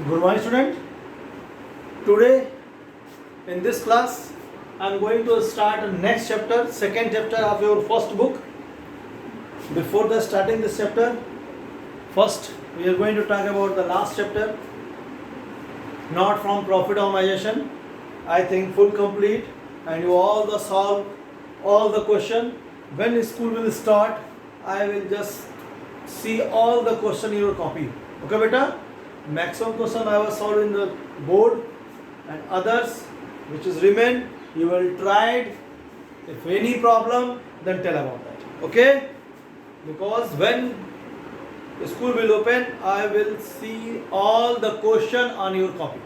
Good morning, student. Today in this class I am going to start a next chapter, second chapter of your first book. Before the starting this chapter, first we are going to talk about the last chapter, not from profit optimization. I think full complete, and you all the solve all the question. When school will start, I will just see all the question in your copy. Okay, beta? Maximum question I was solved in the board, and others which is remain you will try it. If any problem, then tell about that. Okay? Because when the school will open, I will see all the question on your copy.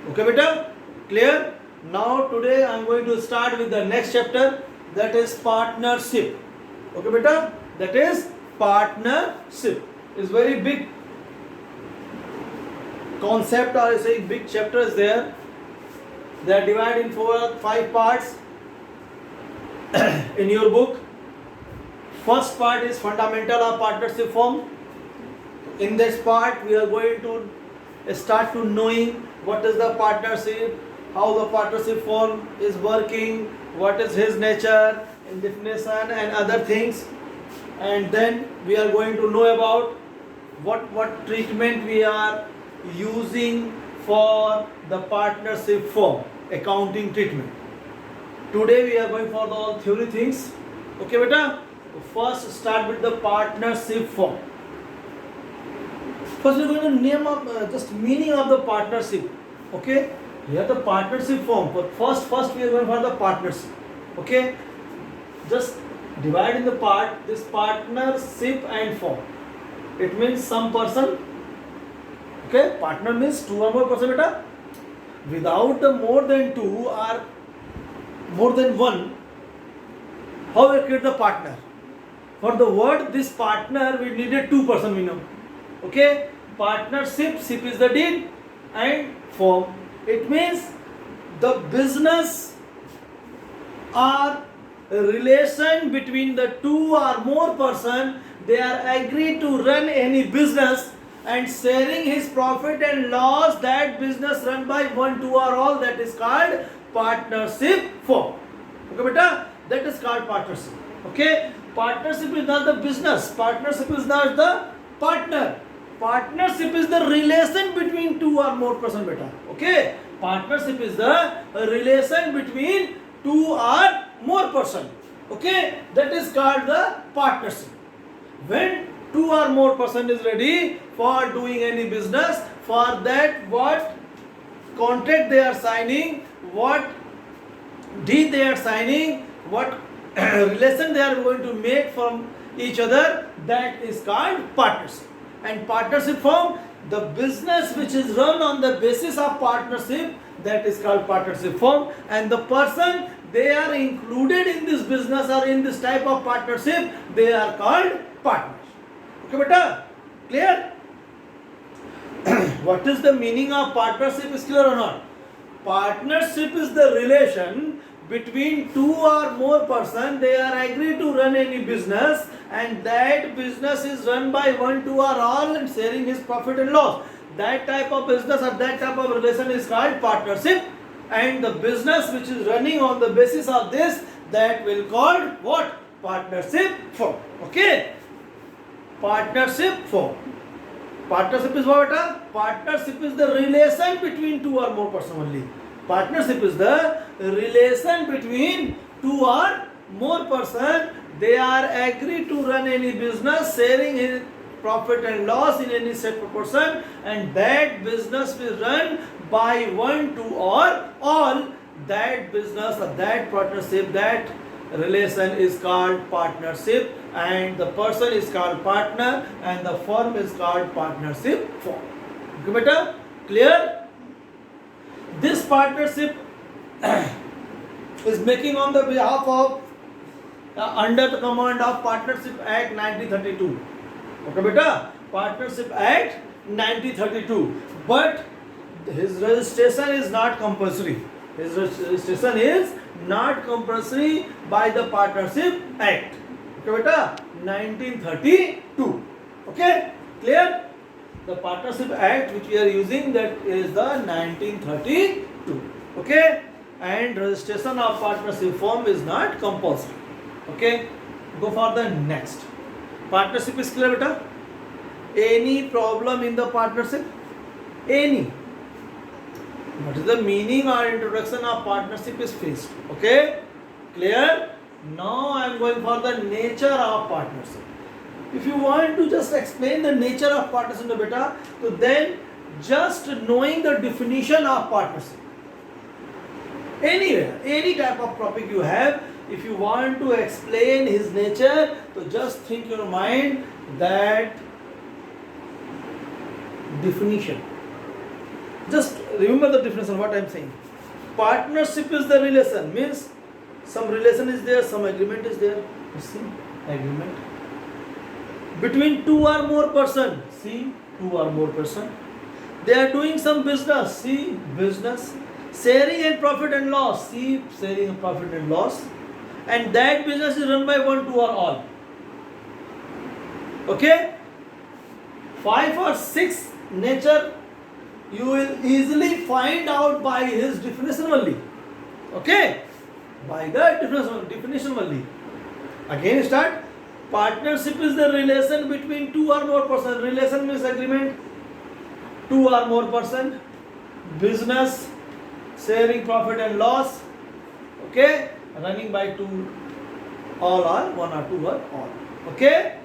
Okay, beta? Clear? Now today I am going to start with the next chapter, that is partnership. Okay, beta? That is partnership. It's very big concept, or I say big chapters there. They are divided in 5 parts in your book. First part is fundamental of partnership form. In this part we are going to start to knowing what is the partnership, how the partnership form is working, what is his nature in definition and other things. And then we are going to know about what treatment we are using for the partnership form, accounting treatment. Today we are going for the all theory things. Okay, beta? First start with the partnership form. First we are going to name up just meaning of the partnership. Okay, here the partnership form. But first we are going for the partnership. Okay, just divide in the part this partnership and form. It means some person. Okay, partner means 2 or more person, beta. Without the more than 2 or more than 1, how we create the partner? For the word this partner, we needed 2 person minimum. Okay, partnership, ship is the deed, and form. It means the business or relation between the 2 or more person. They are agreed to run any business and sharing his profit and loss. That business run by 1, 2 or all, that is called partnership form. Okay, beta? That is called partnership. Okay, partnership is not the business. Partnership is not the partner. Partnership is the relation between 2 or more person, beta. Okay, partnership is the relation between 2 or more person. Okay, that is called the partnership. When 2 or more person is ready for doing any business, for that what contract they are signing, what deed they are signing, what relation they are going to make from each other, that is called partnership. And partnership form, the business which is run on the basis of partnership, that is called partnership form. And the person they are included in this business or in this type of partnership, they are called partners. Okay, beta? Clear? What is the meaning of partnership? Is clear or not? Partnership is the relation between 2 or more person. They are agreed to run any business, and that business is run by 1, 2 or all, and sharing his profit and loss. That type of business or that type of relation is called partnership. And the business which is running on the basis of this, that will called what? Partnership form. Okay? Partnership form. Partnership is what? Partnership is the relation between 2 or more person only. Partnership is the relation between 2 or more person. They are agreed to run any business, sharing his profit and loss in any set proportion, and that business will run by 1, 2 or all. That business or that partnership, that relation is called partnership, and the person is called partner, and the firm is called partnership form. Okay, beta? Clear? This partnership is making on the behalf of under the command of Partnership Act 1932. Okay, beta? Partnership Act 1932. But his registration is not compulsory. His registration is not compulsory by the Partnership Act. Okay, beta? 1932. Okay? Clear? The Partnership Act which we are using, that is the 1932. Okay, and registration of partnership firm is not compulsory. Okay, go for the next. Partnership is clear, beta? Any problem in the partnership? Any? What is the meaning or introduction of partnership is faced? Okay, clear? Now I am going for the nature of partnership. If you want to just explain the nature of partnership, beta, so then just knowing the definition of partnership. Anywhere, any type of topic you have, if you want to explain his nature, so just think in your mind that definition. Just remember the definition what I am saying. Partnership is the relation, means some relation is there, some agreement is there. You see, agreement between two or more person. See, two or more person. They are doing some business. See, business. Sharing and profit and loss. See, sharing and profit and loss. And that business is run by one, two or all. Okay? 5 or 6 nature you will easily find out by his definition only. Okay? By the definition only. Again start. Partnership is the relation between two or more person. Relation means agreement. Two or more person. Business. Sharing profit and loss. Okay? Running by two all or one or two or all. Okay?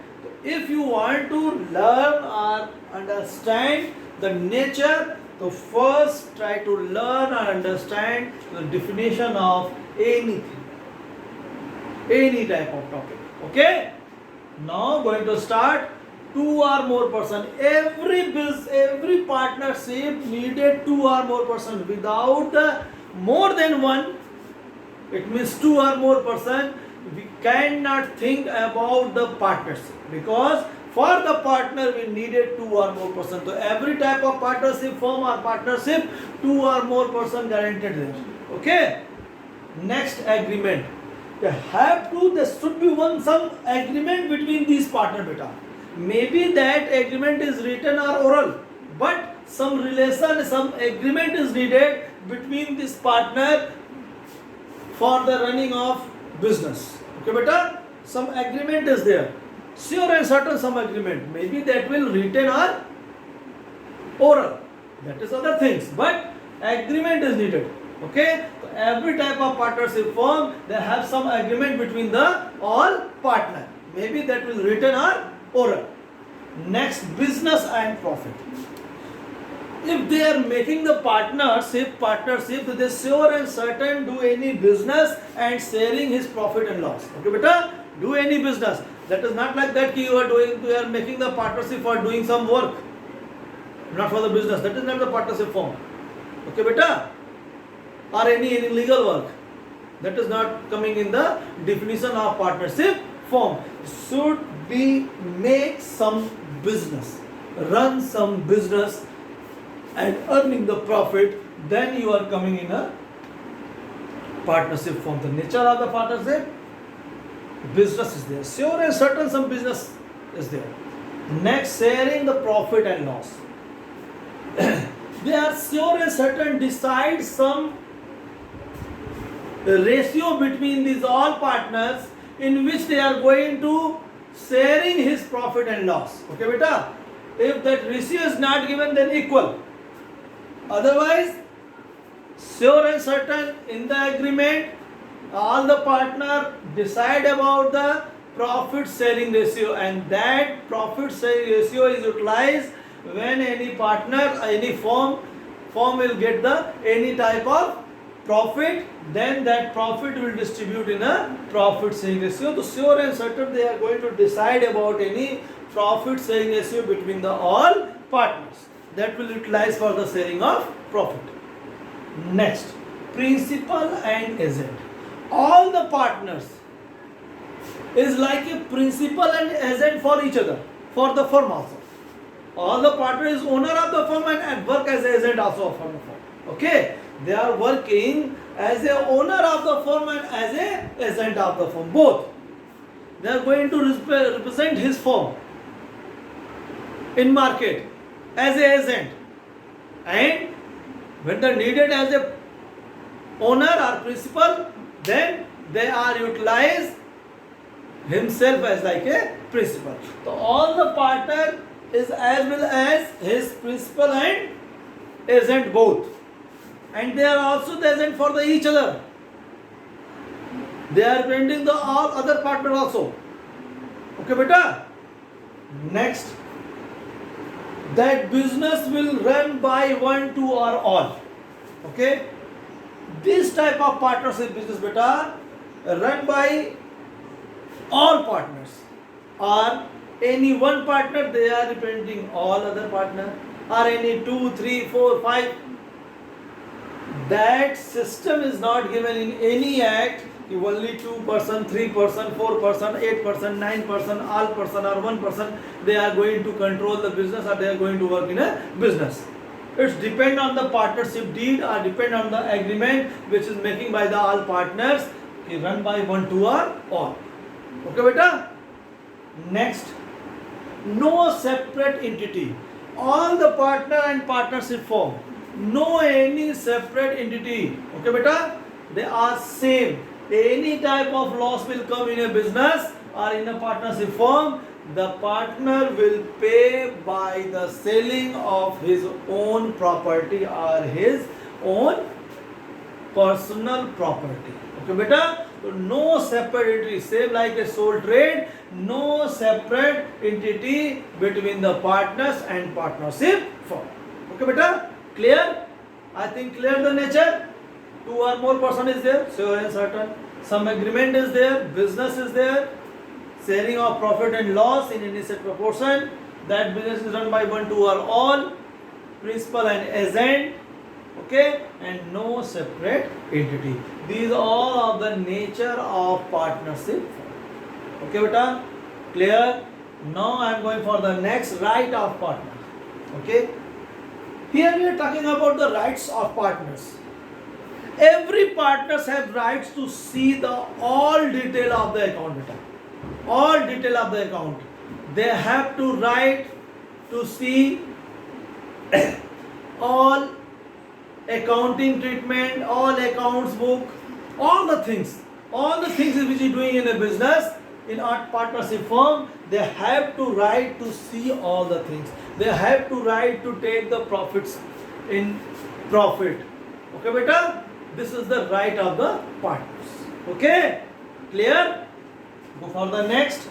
If you want to learn or understand the nature, so first try to learn or understand the definition of anything, any type of topic. Okay? Now going to start. Two or more person. Every partnership needed two or more person. Without more than one, it means two or more person, we cannot think about the partnership, because for the partner we needed two or more person. So every type of partnership firm or partnership, two or more person guaranteed there. Okay? Next, agreement. There should be some agreement between these partner beta. Maybe that agreement is written or oral, but some relation, some agreement is needed between this partner for the running of business. Okay, beta? Some agreement is there. Sure and certain some agreement. Maybe that will written or oral. That is other things. But agreement is needed. Okay? So every type of partnership firm, they have some agreement between the all partner. Maybe that will written or oral. Next, business and profit. If they are making the partnership, they sure and certain do any business and sharing his profit and loss. Okay, beta? Do any business. That is not like that you are making the partnership for doing some work, not for the business. That is not the partnership form. Okay, beta? Or any legal work. That is not coming in the definition of partnership form. Should we make some business, run some business and earning the profit, then you are coming in a partnership form. The nature of the partnership, business is there. Sure and certain some business is there. Next, sharing the profit and loss. They are sure and certain decide some ratio between these all partners in which they are going to sharing his profit and loss. Okay, beta? If that ratio is not given, then equal. Otherwise, sure and certain in the agreement, all the partner decide about the profit sharing ratio, and that profit sharing ratio is utilized when any partner, any firm will get the any type of profit, then that profit will distribute in a profit sharing ratio. So sure and certain they are going to decide about any profit sharing ratio between the all partners. That will utilize for the sharing of profit. Next, principal and agent. All the partners is like a principal and agent for each other, for the firm also. All the partner is owner of the firm and work as agent also for the firm. Okay? They are working as a owner of the firm and as a agent of the firm. Both. They are going to represent his firm in market. as a agent, and when they needed as a owner or principal, then they are utilized himself as like a principal. So all the partner is as well as his principal and agent both, and they are also the agent for the each other. They are pending the all other partner also. Okay, beta. Next, that business will run by one, two, or all. Okay, this type of partnership business, beta, run by all partners, or any one partner they are representing all other partner, or any 2, 3, 4, 5. That system is not given in any act. Only 2%, 3%, 4%, 8%, 9%, all person or 1% they are going to control the business, or they are going to work in a business. It's depend on the partnership deed, or depend on the agreement which is making by the all partners, run by 1, 2, or all. Okay, beta. Next, no separate entity. All the partner and partnership form, no any separate entity. Okay, beta. They are same. Any type of loss will come in a business or in a partnership firm, the partner will pay by the selling of his own property or his own personal property. Okay, beta. So no separate entity, same like a sole trade, no separate entity between the partners and partnership firm. Okay, beta. Clear? I think clear the nature. 2 or more person is there, sure and certain. Some agreement is there, business is there, sharing of profit and loss in any set proportion. That business is run by 1, 2, or all, principal and agent. Okay, and no separate entity. These are all of the nature of partnership. Okay, beta, clear? Now I am going for the next right of partner. Okay, here we are talking about the rights of partners. Every partners have rights to see the all detail of the account, beta. All detail of the account. They have to right to see all accounting treatment, all accounts book, all the things which you doing in a business, in a partnership firm, they have to right to see all the things. They have to right to take the profits in profit. Okay, beta? This is the right of the partners. Okay? Clear? Go for the next.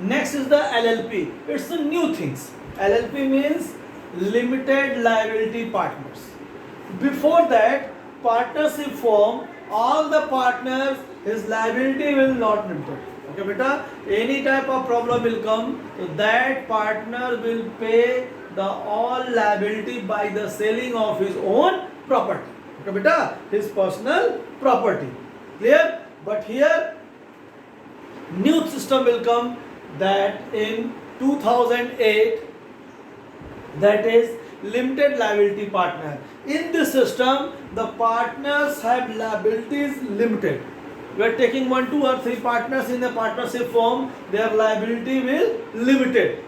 Next is the LLP. It's the new things. LLP means limited liability partners. Before that, partnership firm, all the partners, his liability will not limited. Okay, beta? Any type of problem will come, so that partner will pay the all liability by the selling of his own property. Okay, beta? His personal property. Clear? But here, new system will come, that in 2008, that is limited liability partner. In this system, the partners have liabilities limited. We are taking 1, 2, or 3 partners in a partnership firm, their liability will limited.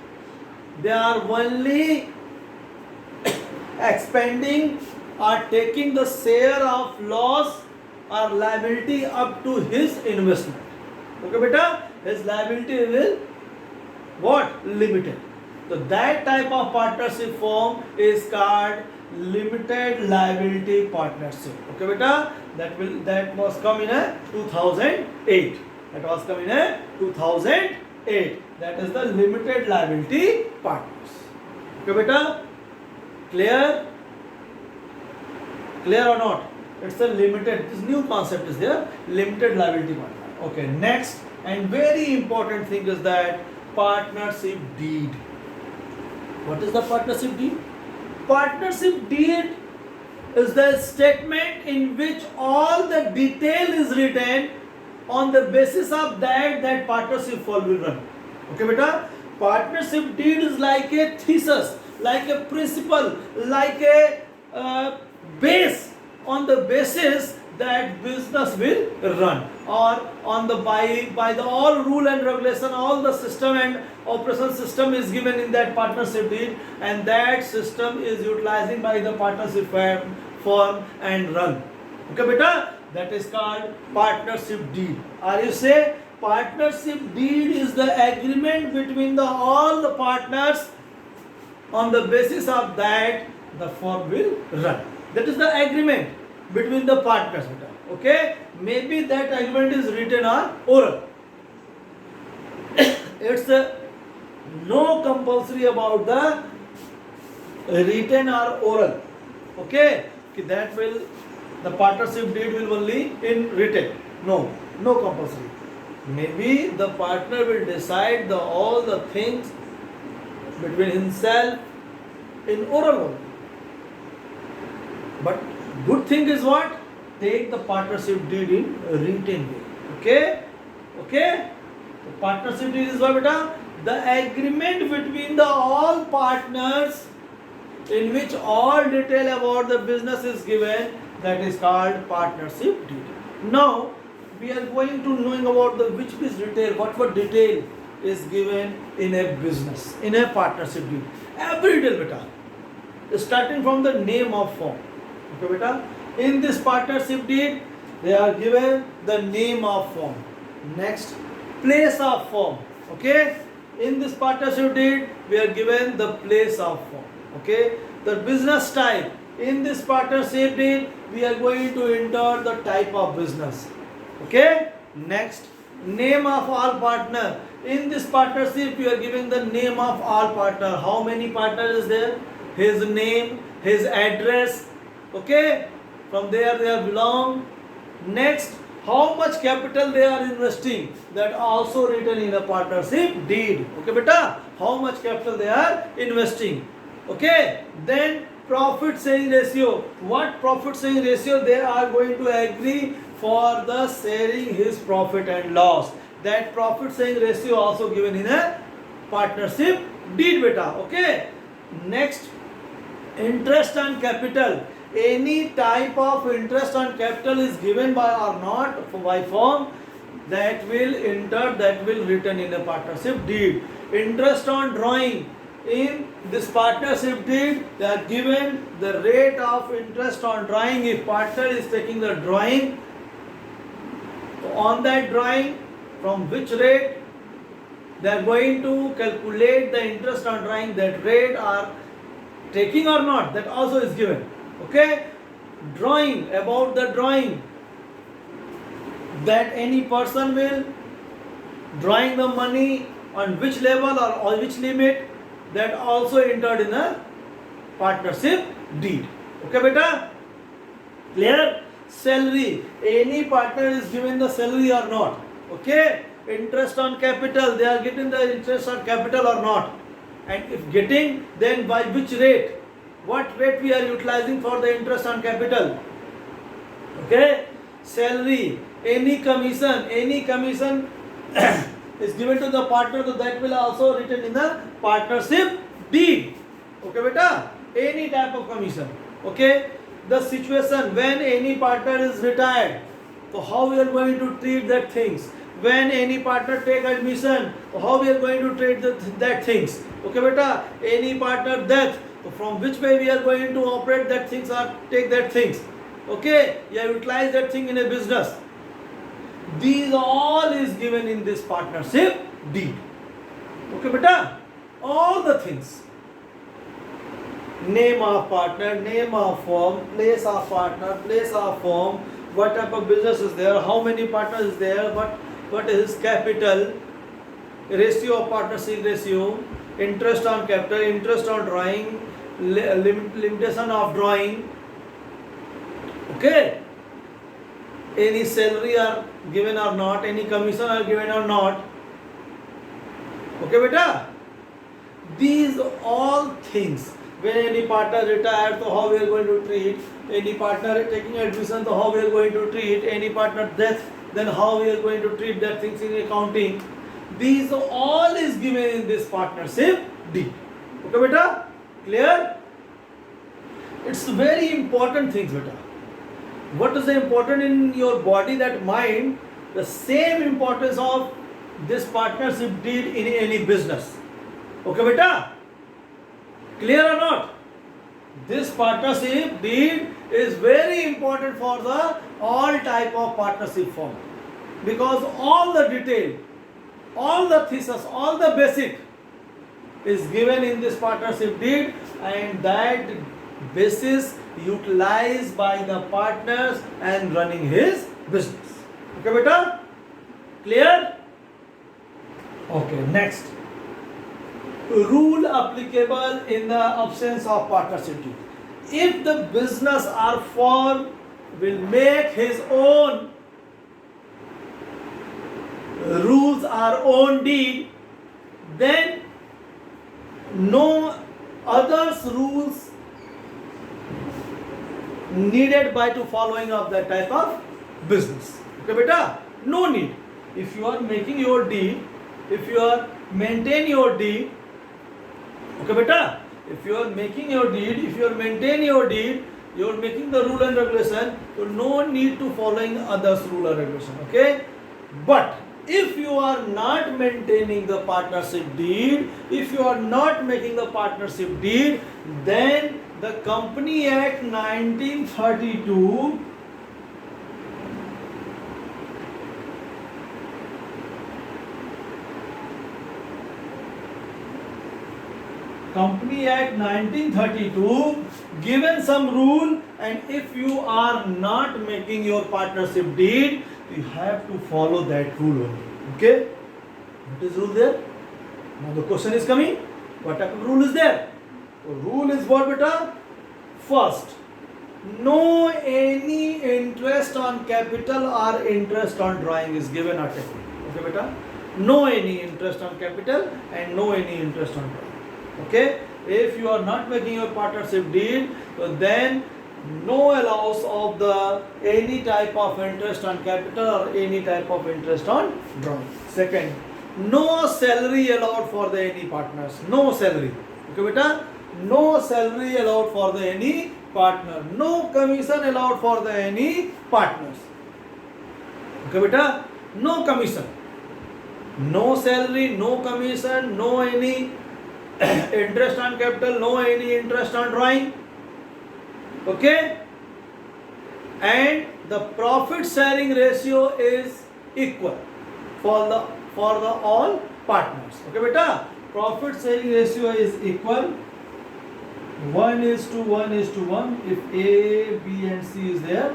They are only expanding or taking the share of loss or liability up to his investment. Okay, beta? His liability will what? Limited. So that type of partnership firm is called limited liability partnership. Okay, beta? That was come in a 2008. That was come in a 2008. That is the limited liability partners. Okay, beta? Clear? Clear or not? It's a limited. This new concept is there. Limited liability partner. Okay. Next and very important thing is that partnership deed. What is the partnership deed? Partnership deed is the statement in which all the detail is written. On the basis of that partnership firm will run. Okay, beta? Partnership deed is like a thesis, like a principle, like a base. On the basis that business will run, or on the by the all rule and regulation, all the system and operation system is given in that partnership deed, and that system is utilizing by the partnership firm and run. Okay beta, that is called partnership deed. Or you say partnership deed is the agreement between the all the partners, on the basis of that the firm will run. That is the agreement between the partners. Okay, maybe that agreement is written or oral. It's no compulsory about the written or oral. Okay, that will, the partnership deed will only in written. No compulsory. Maybe the partner will decide all the things between himself in oral only. But good thing is what? Take the partnership deed in written way. Okay? The partnership deed is what beta? The agreement between the all partners in which all detail about the business is given, that is called partnership deed. Now we are going to knowing about the which is detail, what detail is given in a business, in a partnership deed. Every detail beta, starting from the name of firm. Okay beta, in this partnership deed they are given the name of firm. Next, place of firm. Okay, in this partnership deed we are given the place of firm. Okay, the business type. In this partnership deed we are going to enter the type of business. Okay, next, name of all partner. In this partnership you are giving the name of all partner. How many partners is there? His name, his address. Okay, from there they are belong. Next, how much capital they are investing, that also written in a partnership deed. Okay beta, how much capital they are investing. Okay, then profit sharing ratio. What profit sharing ratio they are going to agree for the sharing his profit and loss. That profit sharing ratio also given in a partnership deed beta. Okay, next, interest on capital. Any type of interest on capital is given by or not by firm, that will enter, that will written in a partnership deed. Interest on drawing. In this partnership deed they are given the rate of interest on drawing. If partner is taking the drawing, so on that drawing, from which rate they are going to calculate the interest on drawing, that rate are taking or not, that also is given. Okay, drawing, about the drawing, that any person will drawing the money on which level or on which limit, that also entered in a partnership deed. Okay beta, clear? Salary, any partner is given the salary or not. Okay, interest on capital, they are getting the interest on capital or not, and if getting, then by which rate, what rate we are utilizing for the interest on capital. Okay, salary, any commission is given to the partner, so that will also written in the partnership deed. Okay beta, any type of commission. Okay, the situation when any partner is retired, so how we are going to treat that things. When any partner take admission, so how we are going to treat that things. Okay beta, any partner death, so from which way we are going to operate that things or take that things. Okay, you utilize that thing in a business. These all is given in this partnership deed. Okay beta, all the things. Name of partner, name of firm, place of partner, place of firm, what type of business is there, how many partners is there, what is his capital, ratio of partnership ratio, interest on capital, interest on drawing, limitation of drawing. Okay, any salary are given or not, any commission are given or not. Okay beta, these all things. When any partner retired, so how we are going to treat, any partner taking admission, so how we are going to treat, any partner death, then how we are going to treat that things in accounting. These all is given in this partnership deed. Okay beta, clear? It's very important things beta. what is the important in your body, that mind, the same importance of this partnership deed in any business. Okay beta, clear or not? This partnership deed is very important for the all type of partnership firm, because all the detail, all the thesis, all the basic is given in this partnership deed, and that basis utilized by the partners and running his business. Okay beta, clear? Okay, next, rule applicable in the absence of partnership deed. If the business or firm will make his own rules or own deed, then no others rules needed by to following of that type of business. Okay beta, no need. If you are making your deed, if you are maintain your deed, okay beta, if you are making your deed, if you are maintaining your deed, you are making the rule and regulation, so no need to following others rule or regulation. Okay, but if you are not maintaining the partnership deed, if you are not making the partnership deed, then the Company Act 1932 Company Act 1932 given some rule, and if you are not making your partnership deed, you have to follow that rule only. Okay? What is rule there? Now the question is coming. What type of rule is there? So rule is what beta? First, no any interest on capital or interest on drawing is given or taken. Okay beta? No any interest on capital and no any interest on drawing. Okay, if you are not making your partnership deed, so then no allows of the any type of interest on capital or any type of interest on drawing. Second, no salary allowed for the any partners. No salary. Okay beta, no salary allowed for the any partner. No commission allowed for the any partners. Okay beta, no commission, no salary, no commission, no any interest on capital, no any interest on drawing. Okay, and the profit sharing ratio is equal for the all partners. Okay beta, profit sharing ratio is equal 1:1:1 if A, B and C is there.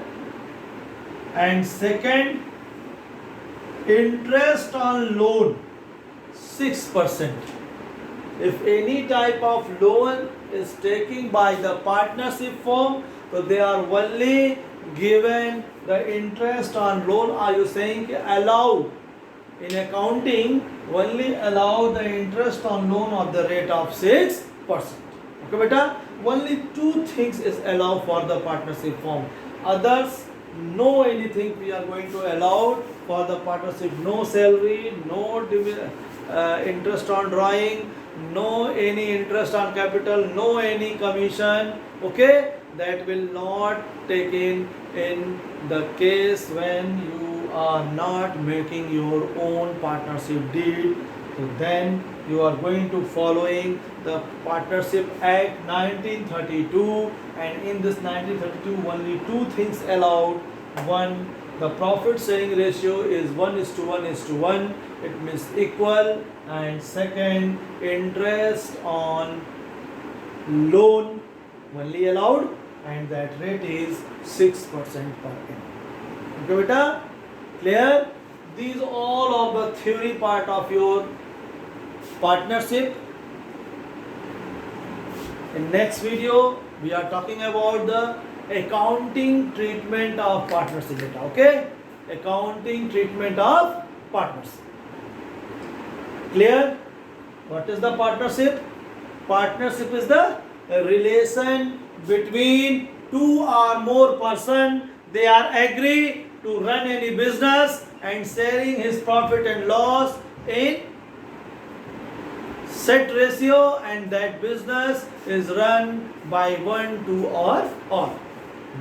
And second, interest on loan 6%. If any type of loan is taken by the partnership firm, so they are only given the interest on loan. Are you saying allow in accounting only allow the interest on loan of the rate of 6%? Okay beta, only two things is allowed for the partnership firm. Others no anything we are going to allow for the partnership. No salary, no interest on drawing, no any interest on capital, no any commission. Okay, that will not taken in the case when you are not making your own partnership deed. So then you are going to following the Partnership Act 1932, and in this 1932 only two things allowed. One, the profit sharing ratio is 1:1:1, it means equal. And second, interest on loan only allowed, and that rate is 6% per annum. Okay beta, clear? These all of the theory part of your partnership. In next video we are talking about the accounting treatment of partnership data. Okay, accounting treatment of partnership. Clear? What is the partnership? Partnership is the relation between two or more person. They are agree to run any business and sharing his profit and loss in set ratio, and that business is run by 1, 2 or all.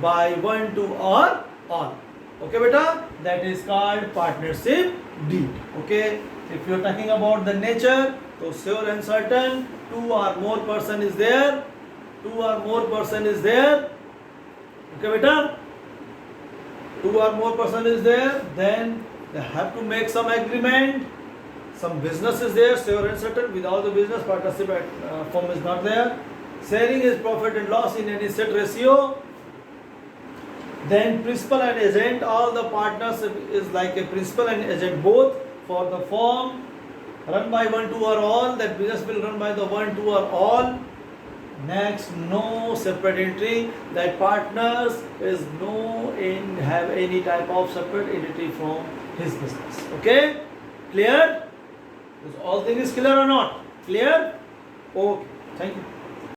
by 1, 2 or all. Okay beta, that is called partnership deed. Okay, if you are talking about the nature, so sure and certain, two or more person is there, okay beta, two or more person is there, then they have to make some agreement, some business is there, sure and certain. Without the business, partnership form is not there. Sharing is profit and loss in any set ratio. Then principal and agent, all the partners is like a principal and agent both for the firm run by 1, 2 or all. That business will run by the 1, 2 or all. Next, no separate entry. That partners is have any type of separate entity from his business. Okay, clear? All things is clear or not? Clear? Okay. Thank you.